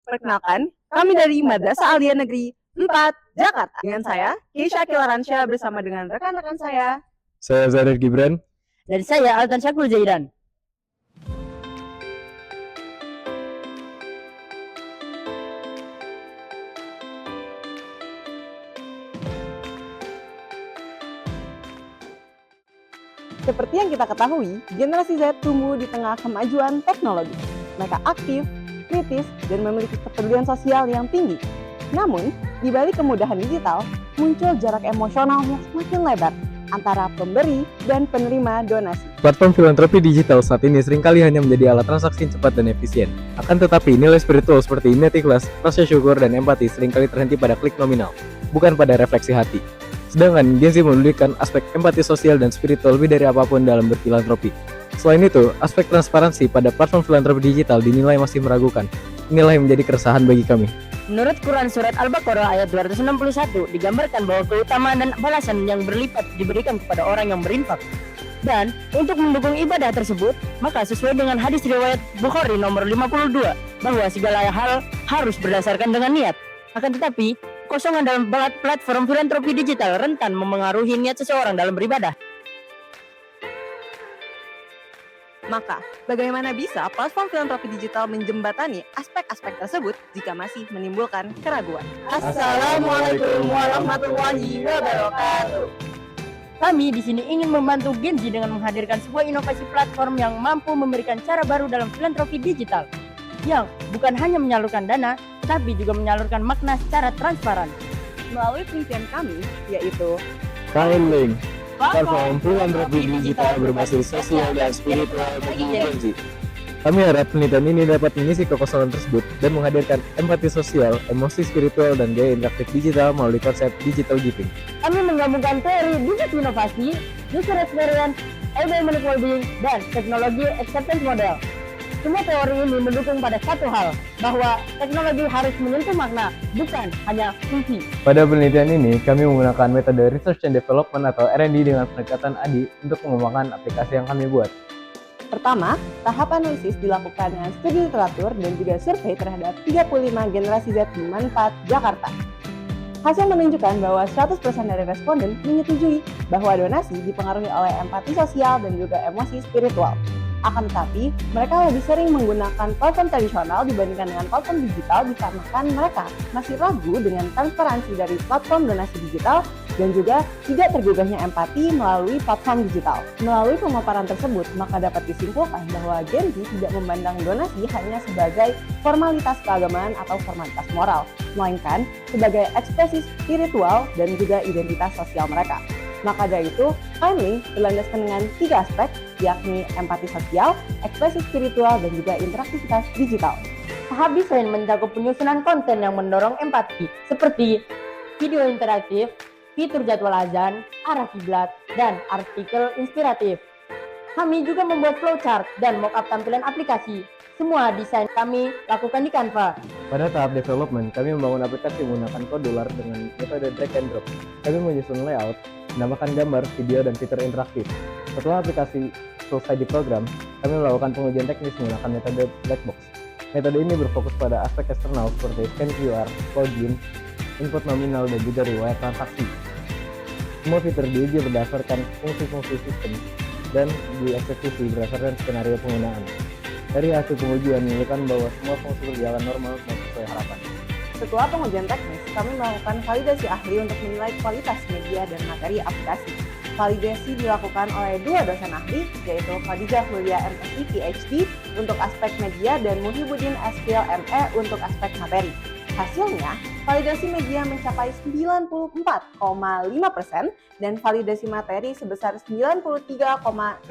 Perkenalkan, kami dari Madrasah Aliyah Negeri 4 Jakarta. Dengan saya, Keisha Kilaransyah bersama dengan rekan-rekan saya. Saya Zarir Gibran. Dan saya Altan Syakul Zaidan. Seperti yang kita ketahui, generasi Z tumbuh di tengah kemajuan teknologi. Mereka aktif, kritis, dan memiliki kepedulian sosial yang tinggi. Namun, di balik kemudahan digital, muncul jarak emosional yang semakin lebar antara pemberi dan penerima donasi. Platform filantropi digital saat ini seringkali hanya menjadi alat transaksi cepat dan efisien. Akan tetapi, nilai spiritual seperti ikhlas, rasa syukur, dan empati seringkali terhenti pada klik nominal, bukan pada refleksi hati. Sedangkan Gen Z memiliki aspek empati sosial dan spiritual lebih dari apapun dalam berfilantropi. Selain itu, aspek transparansi pada platform filantropi digital dinilai masih meragukan. Inilah yang menjadi keresahan bagi kami. Menurut Quran Surat Al-Baqarah ayat 261 digambarkan bahwa keutamaan dan balasan yang berlipat diberikan kepada orang yang berinfak. Dan untuk mendukung ibadah tersebut, maka sesuai dengan hadis riwayat Bukhari nomor 52 bahwa segala hal harus berdasarkan dengan niat. Akan tetapi, kosongan dalam platform filantropi digital rentan memengaruhi niat seseorang dalam beribadah. Maka, bagaimana bisa platform filantropi digital menjembatani aspek-aspek tersebut jika masih menimbulkan keraguan? Assalamualaikum warahmatullahi wabarakatuh. Kami di sini ingin membantu Gen Z dengan menghadirkan sebuah inovasi platform yang mampu memberikan cara baru dalam filantropi digital, yang bukan hanya menyalurkan dana, tapi juga menyalurkan makna secara transparan. Melalui penelitian kami, yaitu Kainlink, platform filantropi digital berbasis sosial dan spiritual bagi Gen Z. Kami harap penelitian ini dapat mengisi kekosongan tersebut dan menghadirkan empati sosial, emosi spiritual, dan gaya interaktif digital melalui konsep digital giving. Kami menggabungkan teori bisnis inovasi, user experience, element well-being, dan teknologi acceptance model. Semua teori ini mendukung pada satu hal, bahwa teknologi harus menyentuh makna, bukan hanya fungsi. Pada penelitian ini, kami menggunakan metode Research and Development atau R&D dengan pendekatan ADI untuk mengembangkan aplikasi yang kami buat. pertama, tahap analisis dilakukan dengan studi literatur dan juga survei terhadap 35 generasi Z di Manfaat Jakarta. Hasil menunjukkan bahwa 100% dari responden menyetujui bahwa donasi dipengaruhi oleh empati sosial dan juga emosi spiritual. Akan tetapi, mereka lebih sering menggunakan platform tradisional dibandingkan dengan platform digital dikarenakan mereka masih ragu dengan transparansi dari platform donasi digital dan juga tidak tergugahnya empati melalui platform digital. Melalui pemaparan tersebut, maka dapat disimpulkan bahwa Gen Z tidak memandang donasi hanya sebagai formalitas keagamaan atau formalitas moral, melainkan sebagai ekspresi spiritual dan juga identitas sosial mereka. Maka dari itu, Kainlink berlandaskan dengan 3 aspek, yakni empati sosial, ekspresi spiritual, dan juga interaktivitas digital. Tahap desain mencakup penyusunan konten yang mendorong empati, seperti video interaktif, fitur jadwal azan, arah kiblat, dan artikel inspiratif. Kami juga membuat flowchart dan mockup tampilan aplikasi. Semua desain kami lakukan di Canva. Pada tahap development, kami membangun aplikasi menggunakan Kodular dengan metode drag and drop. Kami menyusun layout, menambahkan gambar, video, dan fitur interaktif. Setelah aplikasi selesai diprogram, kami melakukan pengujian teknis menggunakan metode black box. Metode ini berfokus pada aspek eksternal seperti scan QR, login, input nominal, dan juga riwayat transaksi. Semua fitur diuji berdasarkan fungsi-fungsi sistem dan dieksekusi berdasarkan skenario penggunaan. Dari hasil pengujian menunjukkan bahwa semua fungsi berjalan normal dan sesuai harapan. Setelah pengujian teknis, kami melakukan validasi ahli untuk menilai kualitas media dan materi aplikasi. Validasi dilakukan oleh 2 dosen ahli, yaitu Khadijah Hulia MSc PhD untuk aspek media dan Muhyiddin Eskil ME untuk aspek materi. Hasilnya, validasi media mencapai 94,5% dan validasi materi sebesar 93,6%.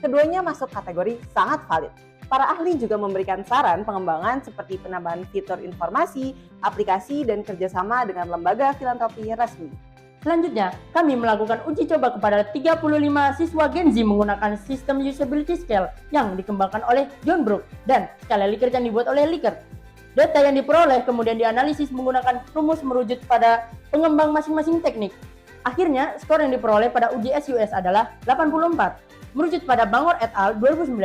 Keduanya masuk kategori sangat valid. Para ahli juga memberikan saran pengembangan seperti penambahan fitur informasi, aplikasi, dan kerjasama dengan lembaga filantropi resmi. Selanjutnya, kami melakukan uji coba kepada 35 siswa Gen Z menggunakan sistem usability scale yang dikembangkan oleh John Brook dan skala Likert yang dibuat oleh Likert. Data yang diperoleh kemudian dianalisis menggunakan rumus merujuk pada pengembang masing-masing teknik. Akhirnya, skor yang diperoleh pada uji SUS adalah 84. Merujuk pada Bangor et al. 2009,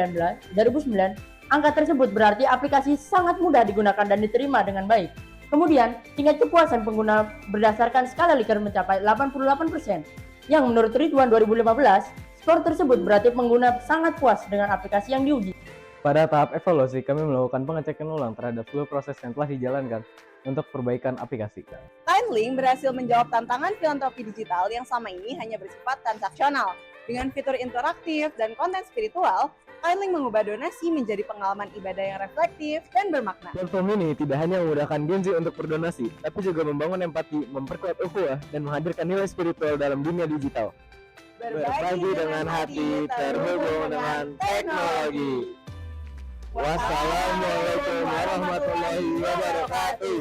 Angka tersebut berarti aplikasi sangat mudah digunakan dan diterima dengan baik. Kemudian, tingkat kepuasan pengguna berdasarkan skala Likert mencapai 88%. Yang menurut Ridwan 2015, skor tersebut berarti pengguna sangat puas dengan aplikasi yang diuji. Pada tahap evaluasi, kami melakukan pengecekan ulang terhadap seluruh proses yang telah dijalankan untuk perbaikan aplikasi. Kindlink berhasil menjawab tantangan filantropi digital yang selama ini hanya bersifat transaksional. Dengan fitur interaktif dan konten spiritual, Kindlink mengubah donasi menjadi pengalaman ibadah yang reflektif dan bermakna. Platform ini tidak hanya memudahkan Genzi untuk berdonasi, tapi juga membangun empati, memperkuat ukhuwah, dan menghadirkan nilai spiritual dalam dunia digital. Berbagi dengan hati, terhubung dengan teknologi. Wassalamualaikum warahmatullahi wabarakatuh.